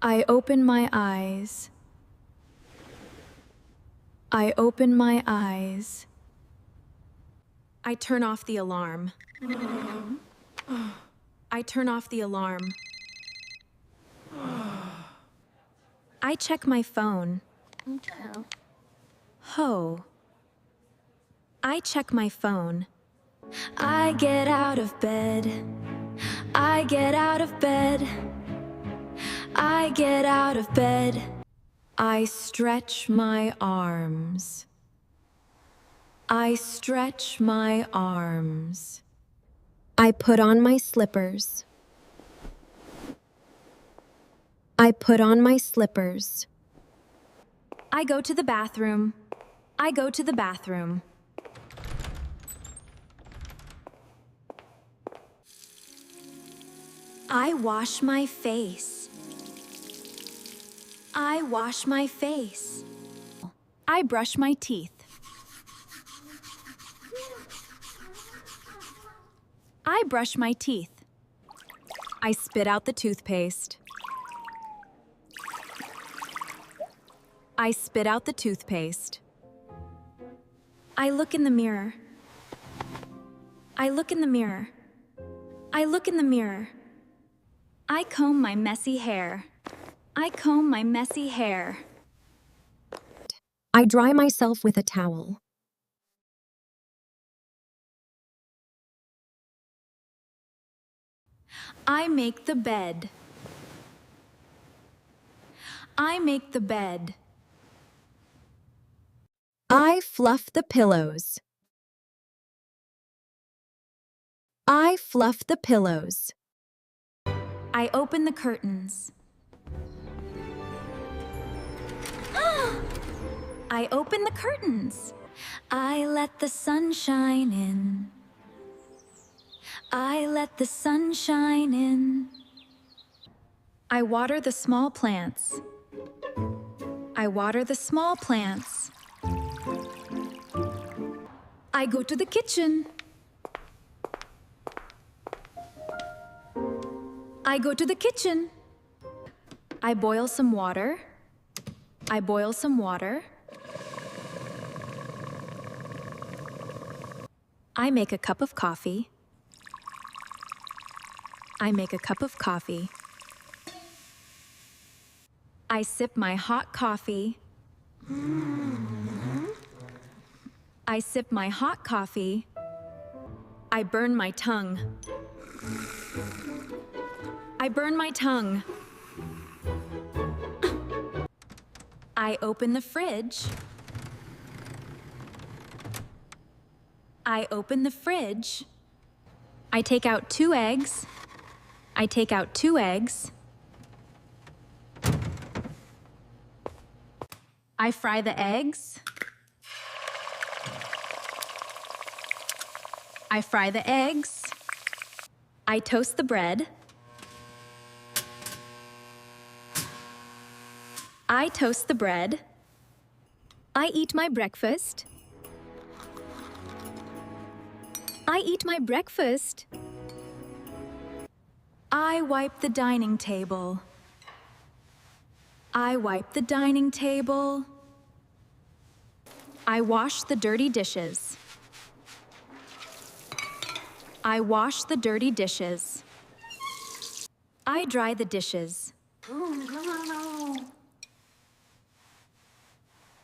I open my eyes. I open my eyes. I turn off the alarm. I turn off the alarm. I check my phone. Ho. I check my phone. I get out of bed. I get out of bed. I get out of bed. I stretch my arms. I stretch my arms. I put on my slippers. I put on my slippers. I go to the bathroom. I go to the bathroom. I wash my face. I wash my face. I brush my teeth. I brush my teeth. I spit out the toothpaste. I spit out the toothpaste. I look in the mirror. I look in the mirror. I look in the mirror. I comb my messy hair. I comb my messy hair. I dry myself with a towel. I make the bed. I make the bed. I fluff the pillows. I fluff the pillows. I open the curtains. I open the curtains. I let the sun shine in. I let the sun shine in. I water the small plants. I water the small plants. I go to the kitchen. I go to the kitchen. I boil some water. I boil some water. I make a cup of coffee. I make a cup of coffee. I sip my hot coffee. I sip my hot coffee. I burn my tongue. I burn my tongue. I open the fridge. I open the fridge. I take out 2 eggs. I take out 2 eggs. I fry the eggs. I fry the eggs. I toast the bread. I toast the bread. I eat my breakfast. I eat my breakfast. I wipe the dining table. I wipe the dining table. I wash the dirty dishes. I wash the dirty dishes. I dry the dishes.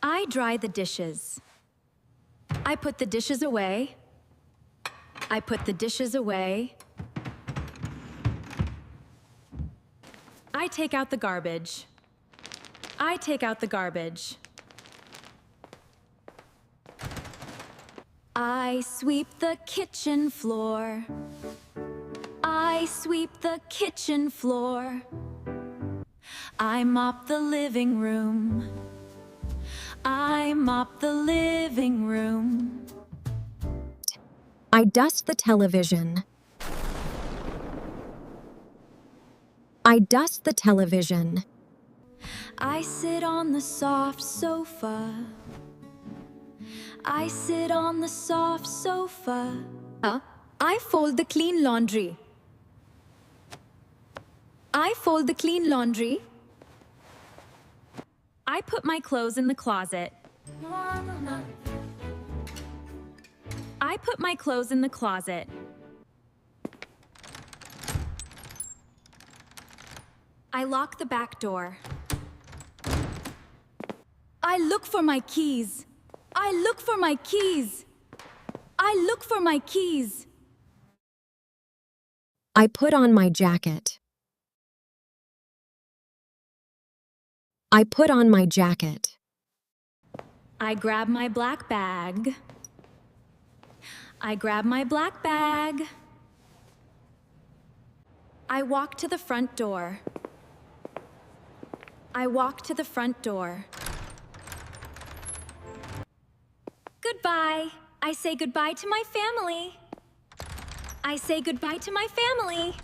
I dry the dishes. I put the dishes away. I put the dishes away. I take out the garbage. I take out the garbage. I sweep the kitchen floor. I sweep the kitchen floor. I mop the living room. I mop the living room. I dust the television. I dust the television. I sit on the soft sofa. I sit on the soft sofa. I fold the clean laundry. I fold the clean laundry. I put my clothes in the closet. I put my clothes in the closet. I lock the back door. I look for my keys. I look for my keys. I look for my keys. I put on my jacket. I put on my jacket. I grab my black bag. I grab my black bag. I walk to the front door. I walk to the front door. Goodbye. I say goodbye to my family. I say goodbye to my family.